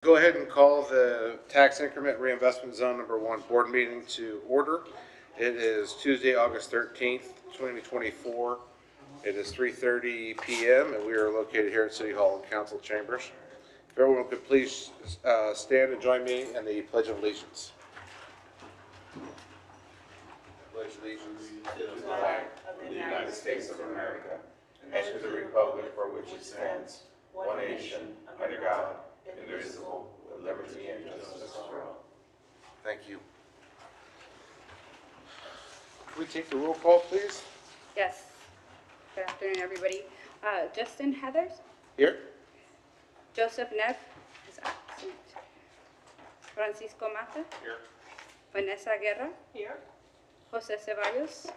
Go ahead and call the Tax Increment Reinvestment Zone Number 1 board meeting to order. It is Tuesday, August 13th, 2024. It is 3:30 p.m. and we are located here at City Hall and Council Chambers. If everyone could please stand and join me in the Pledge of Allegiance. Pledge allegiance to the flag of the United States of America and to the republic for which it stands, one nation, under God, indivisible, with liberty and justice for all. Thank you. Can we take the roll call, please? Yes. Good afternoon, everybody. Justin Heathers, Here. Joseph Neff is absent. Francisco Mata, Here. Vanessa Guerra, Here. Jose Ceballos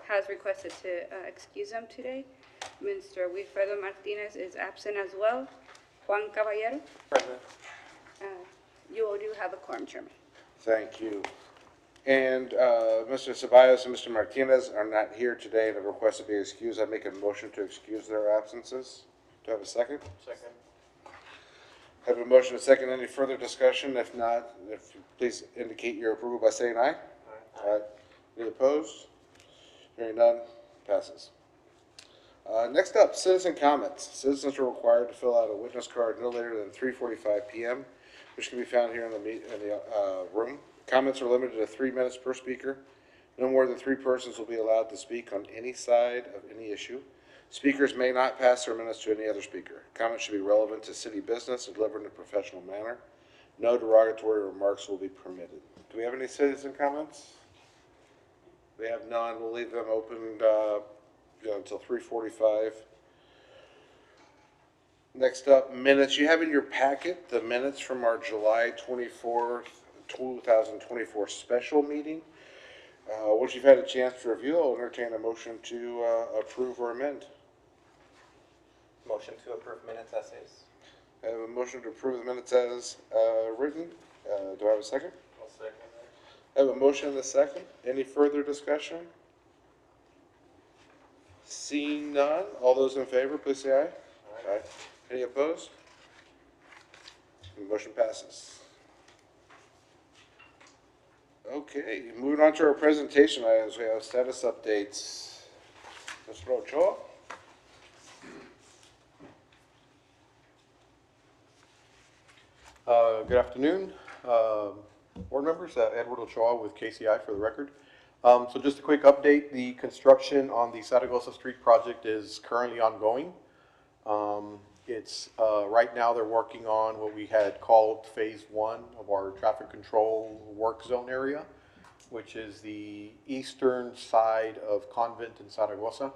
has requested to excuse him today. Mr. Wilfredo Martinez is absent as well. Juan Caballero. Present. You all do have a quorum, Chairman. Thank you. And Mr. Ceballos and Mr. Martinez are not here today and have requested to be excused. I make a motion to excuse their absences. Do I have a second? Second. Have a motion and a second. Any further discussion? If not, please indicate your approval by saying aye. Aye. Any opposed? Hearing none, passes. Next up, citizen comments. Citizens are required to fill out a witness card no later than 3:45 p.m., which can be found here in the room. Comments are limited to 3 minutes per speaker. No more than 3 persons will be allowed to speak on any side of any issue. Speakers may not pass their minutes to any other speaker. Comments should be relevant to city business and delivered in a professional manner. No derogatory remarks will be permitted. Do we have any citizen comments? We have none. We'll leave them open until 3:45. Next up, minutes. You have in your packet the minutes from our July 24th, 2024 special meeting. Once you've had a chance to review, I'll entertain a motion to approve or amend. Motion to approve minutes as is. I have a motion to approve the minutes as written. Do I have a second? I'll second I have a motion and a second. Any further discussion? Seeing none, all those in favor, please say aye. Aye. Any opposed? The motion passes. Okay, moving on to our presentation items, we have status updates. Mr. Ochoa? Good afternoon, board members. Edward Ochoa with KCI for the record. So just a quick update. The construction on the Zaragoza Street project is currently ongoing. Right now they're working on what we had called phase 1 of our traffic control work zone area, which is the eastern side of Convent in Zaragoza.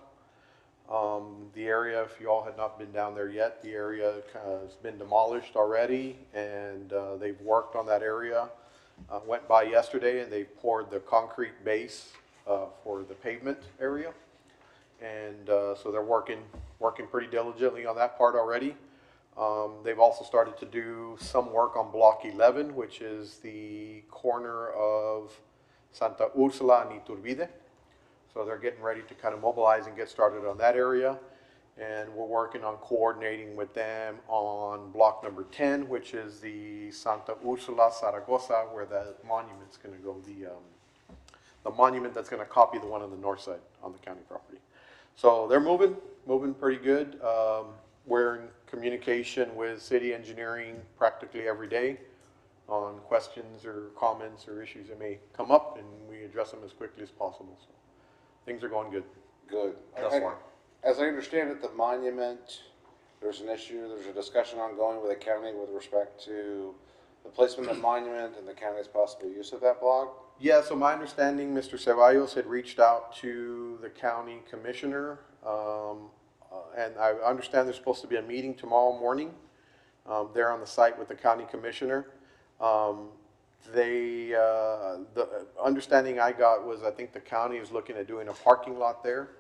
The area, if you all had not been down there yet, the area has been demolished already, and they've worked on that area. Went by yesterday and they poured the concrete base for the pavement area, and so they're working pretty diligently on that part already. They've also started to do some work on block 11, which is the corner of Santa Ursula and Iturbide. So they're getting ready to kind of mobilize and get started on that area. And we're working on coordinating with them on block number 10, which is the Santa Ursula Zaragoza, where the monument's going to go, the monument that's going to copy the one on the north side on the county property. So they're moving pretty good. We're in communication with city engineering practically every day on questions or comments or issues that may come up, and we address them as quickly as possible. So things are going good. Good. Thus far. As I understand it, the monument, there's an issue, there's a discussion ongoing with the county with respect to the placement of the monument and the county's possible use of that block. Yeah, so my understanding, Mr. Ceballos had reached out to the county commissioner, and I understand there's supposed to be a meeting tomorrow morning. They're on the site with the county commissioner. The understanding I got was I think the county is looking at doing a parking lot there.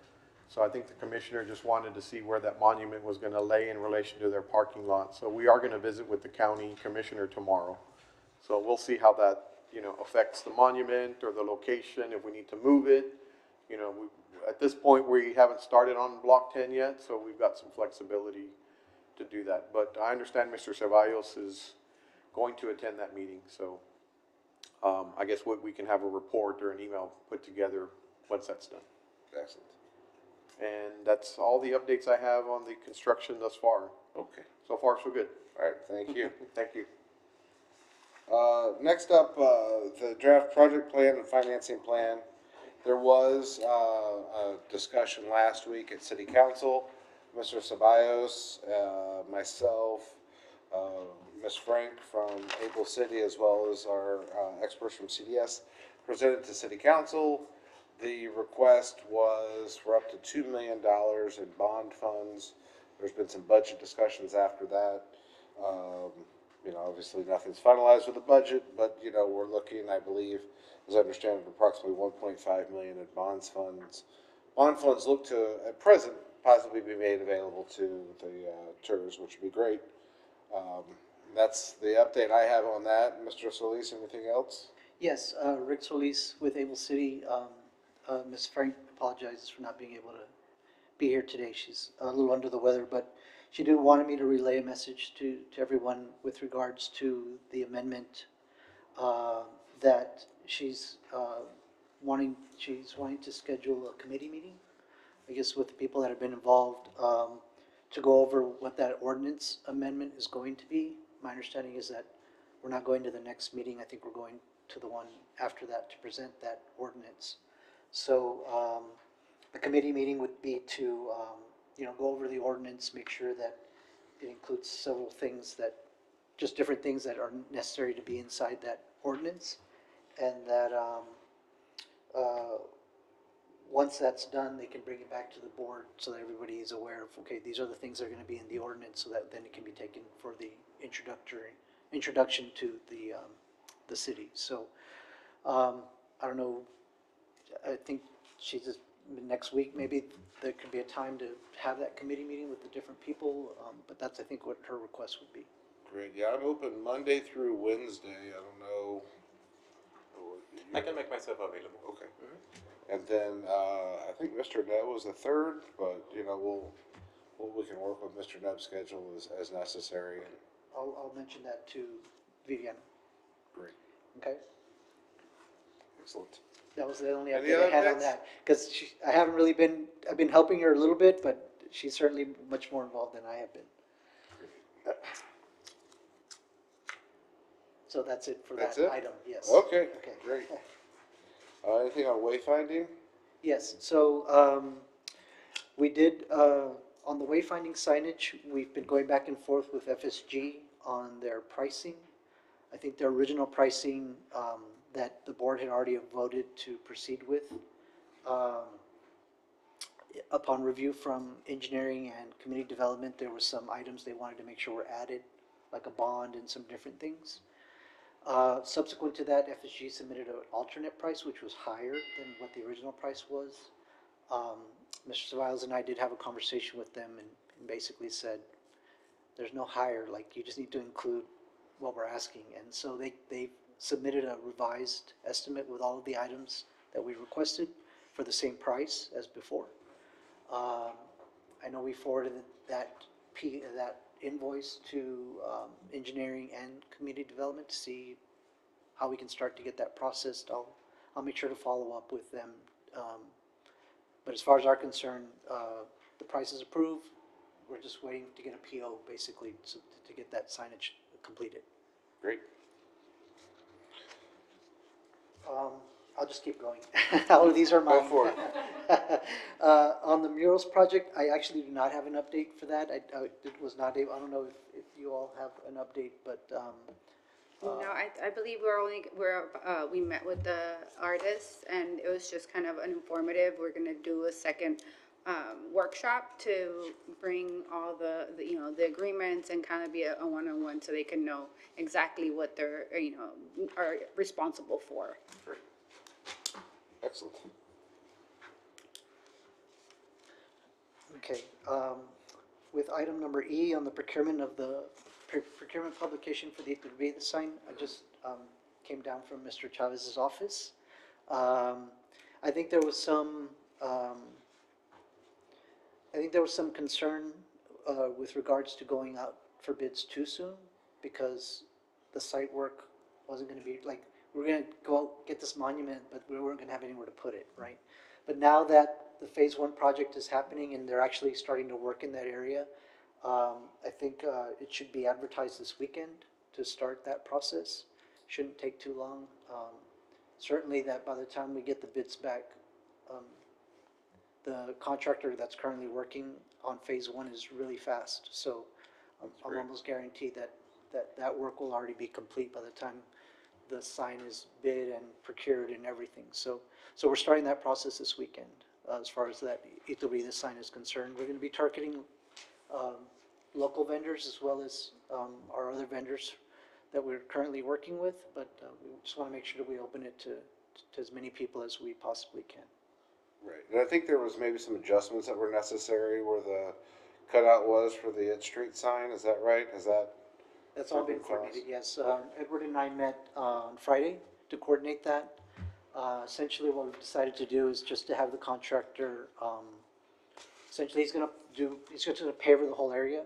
So I think the commissioner just wanted to see where that monument was going to lay in relation to their parking lot. So we are going to visit with the county commissioner tomorrow. So we'll see how that, affects the monument or the location, if we need to move it. At this point, we haven't started on block 10 yet, so we've got some flexibility to do that. But I understand Mr. Ceballos is going to attend that meeting, so I guess we can have a report or an email put together once that's done. Excellent. And that's all the updates I have on the construction thus far. Okay. So far, so good. All right, thank you. Thank you. Next up, the draft project plan and financing plan. There was a discussion last week at City Council. Mr. Ceballos, myself, Ms. Frank from Able City, as well as our experts from CDS, presented to City Council. The request was for up to $2 million in bond funds. There's been some budget discussions after that. Obviously nothing's finalized with the budget, but, we're looking, I believe, as I understand it, approximately 1.5 million in bonds funds. Bond funds look to, at present, possibly be made available to the TERS, which would be great. That's the update I have on that. Mr. Solis, anything else? Yes, Rick Solis with Able City. Ms. Frank apologizes for not being able to be here today. She's a little under the weather, but she did wanted me to relay a message to everyone with regards to the amendment that she's wanting to schedule a committee meeting, I guess, with the people that have been involved to go over what that ordinance amendment is going to be. My understanding is that we're not going to the next meeting. I think we're going to the one after that to present that ordinance. So the committee meeting would be to go over the ordinance, make sure that it includes several things just different things that are necessary to be inside that ordinance, and that once that's done, they can bring it back to the board so that everybody is aware of, okay, these are the things that are going to be in the ordinance, so that then it can be taken for the introduction to the city. So I don't know. I think she's just, next week maybe there could be a time to have that committee meeting with the different people, but that's, I think, what her request would be. Great. Yeah, I'm open Monday through Wednesday. I don't know. I can make myself available. Okay. And then I think Mr. Neb was the third, but we can work with Mr. Neb's schedule as necessary. And I'll mention that to Viviana. great. Okay. Excellent. That was the only Any update other I had on updates? that, because I've been helping her a little bit, but she's certainly much more involved than I have been. So that's it for That's that it? item, yes. Okay. Okay. Great. Anything on wayfinding? Yes, so we did, on the wayfinding signage, we've been going back and forth with FSG on their pricing. I think their original pricing that the board had already voted to proceed with, upon review from engineering and community development, there were some items they wanted to make sure were added, like a bond and some different things. Subsequent to that, FSG submitted an alternate price, which was higher than what the original price was. Mr. Ceballos and I did have a conversation with them and basically said, there's no higher, like, you just need to include what we're asking. And so they submitted a revised estimate with all of the items that we requested for the same price as before. I know we forwarded that invoice to engineering and community development to see how we can start to get that processed. I'll make sure to follow up with them. But as far as our concern, the price is approved. We're just waiting to get a PO, basically, to get that signage completed. Great. I'll just keep going. All of these are mine. Go for it. On the murals project, I actually do not have an update for that. I was not able, I don't know if you all have an update, but No, I believe we met with the artists, and it was just kind of an informative. We're gonna do a second workshop to bring all the agreements and kind of be a one-on-one, so they can know exactly what they're are responsible for. Great. Excellent. okay. With item number E on the procurement of the procurement publication for the sign, I just came down from Mr. Chavez's office. I think there was some concern with regards to going out for bids too soon, because the site work wasn't gonna be, like, we're gonna go out, get this monument, but we weren't gonna have anywhere to put it, right? But now that the phase one project is happening and they're actually starting to work in that area, I think, it should be advertised this weekend to start that process. Shouldn't take too long. Certainly that by the time we get the bids back, the contractor that's currently working on phase one is really fast. So I'm almost guaranteed that work will already be complete by the time the sign is bid and procured and everything. So we're starting that process this weekend, as far as that Italy, the sign is concerned. We're gonna be targeting, local vendors as well as, our other vendors that we're currently working with, but, we just wanna make sure that we open it to as many people as we possibly can. Right, and I think there was maybe some adjustments that were necessary where the cutout was for the Ed Street sign, is that right? Is that? That's all been Certain costs. coordinated, yes. Edward and I met on Friday to coordinate that. Essentially, what we've decided to do is just to have the contractor, essentially, he's gonna paver the whole area.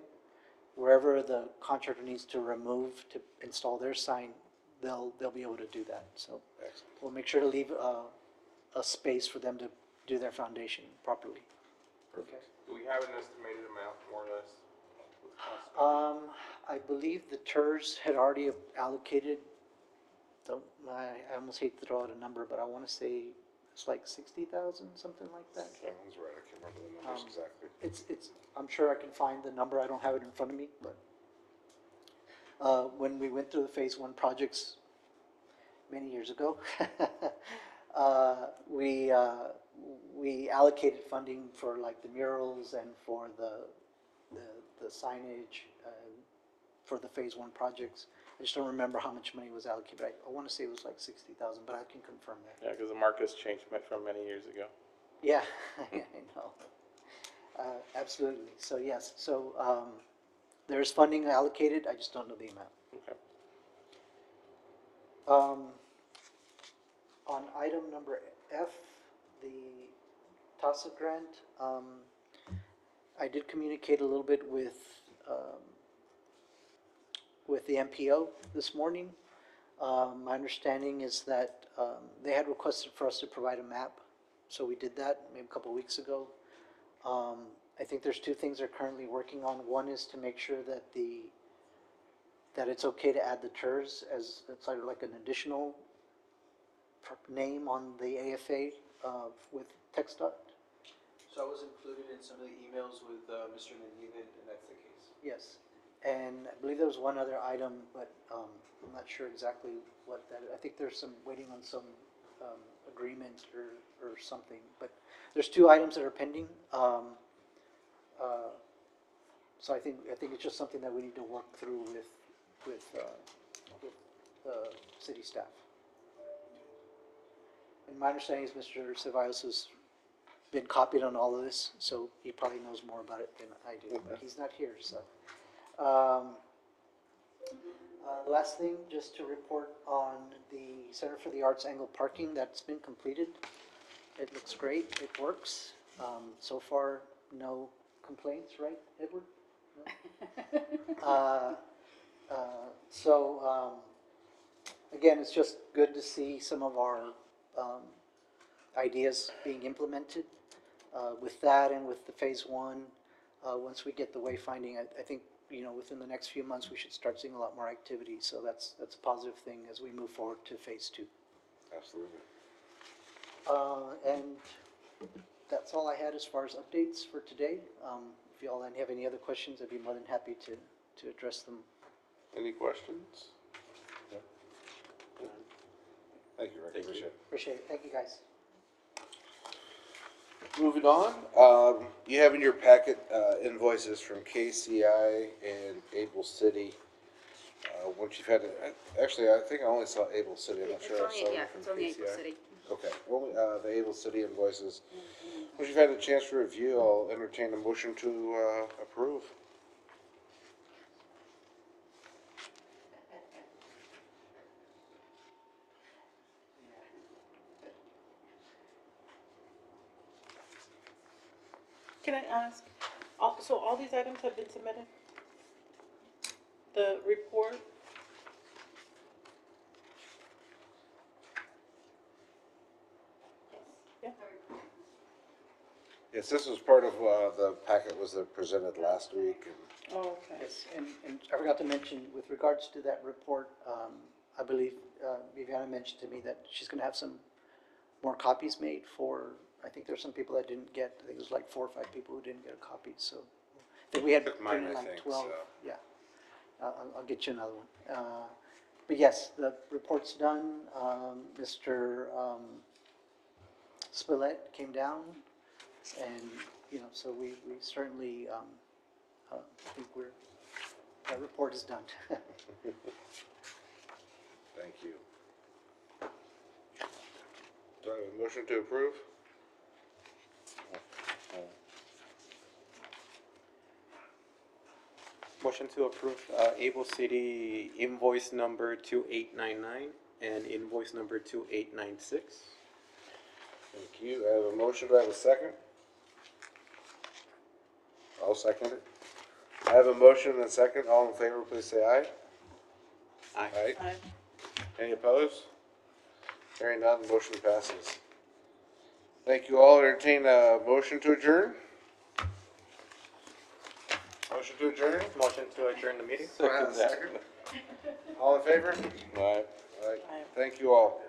Wherever the contractor needs to remove to install their sign, they'll be able to do that. So Excellent. we'll make sure to leave a space for them to do their foundation properly. Okay. Do we have an estimated amount, more or less? What the cost would I believe the TERS had already allocated, I almost hate to throw out a number, but I want to say it's like 60,000, something like that. Sounds right, I can't remember the numbers exactly. I'm sure I can find the number, I don't have it in front of me, but when we went through the phase one projects many years ago, we allocated funding for like the murals and for the signage, for the phase one projects. I just don't remember how much money was allocated. I want to say it was like 60,000, but I can confirm that. Yeah, because the market's changed from many years ago. Yeah, I know. Absolutely. So yes, there's funding allocated. I just don't know the amount. Okay. On item number F, the TASA grant, I did communicate a little bit with the MPO this morning. My understanding is that they had requested for us to provide a map, so we did that maybe a couple of weeks ago. I think there's two things they're currently working on. One is to make sure that it's okay to add the TERS as it's sort of like an additional name on the AFA with TxDOT. So I was included in some of the emails with Mr. Menjivan, and that's the case. Yes, and I believe there was one other item, but I'm not sure exactly what that is. I think there's some, waiting on some agreement or something, but there's two items that are pending. So I think it's just something that we need to work through with the city staff. And my understanding is Mr. Ceballos has been copied on all of this, so he probably knows more about it than I do, but he's not here, so. Last thing, just to report on the Center for the Arts angle parking, that's been completed. It looks great, it works. So far, no complaints, right, Edward? No? Again, it's just good to see some of our ideas being implemented. With that and with the phase one, once we get the wayfinding, I think, within the next few months, we should start seeing a lot more activity. So that's a positive thing as we move forward to phase two. Absolutely. And that's all I had as far as updates for today. If you all have any other questions, I'd be more than happy to address them. Any questions? No? Thank you, Rick, appreciate it. Appreciate it. Thank you, guys. Moving on, you have in your packet invoices from KCI and Able City. Once you've had it, actually, I think I only saw Able City. I'm not sure I saw it from It's only KCI. April City. Okay, only the Able City invoices. Once you've had a chance to review, I'll entertain a motion to approve. Can I ask, so all these items have been submitted? The report Yes, this was part of, the packet was presented last week, and Oh, okay. Yes, and I forgot to mention, with regards to that report, I believe Viviana mentioned to me that she's gonna have some more copies made for, I think there's some people that didn't get, I think it was like 4 or 5 people who didn't get a copy, so. I think we had Took mine, printed I like think, 12, so. yeah. I'll get you another one. But yes, the report's done. Mr. Spillett came down, and, you know, so we certainly, think that report is done. thank you. Do I have a motion to approve? Motion to approve, Able City invoice number 2899 and invoice number 2896. Thank you. I have a motion. Do I have a second? I'll second it. I have a motion and a second. All in favor, please say aye. Aye. Aye. Any opposed? Hearing none, the motion passes. Thank you all. Entertain a motion to adjourn? Motion to adjourn? Motion to adjourn the meeting? Second. All in favor? Aye. All right. Thank you all.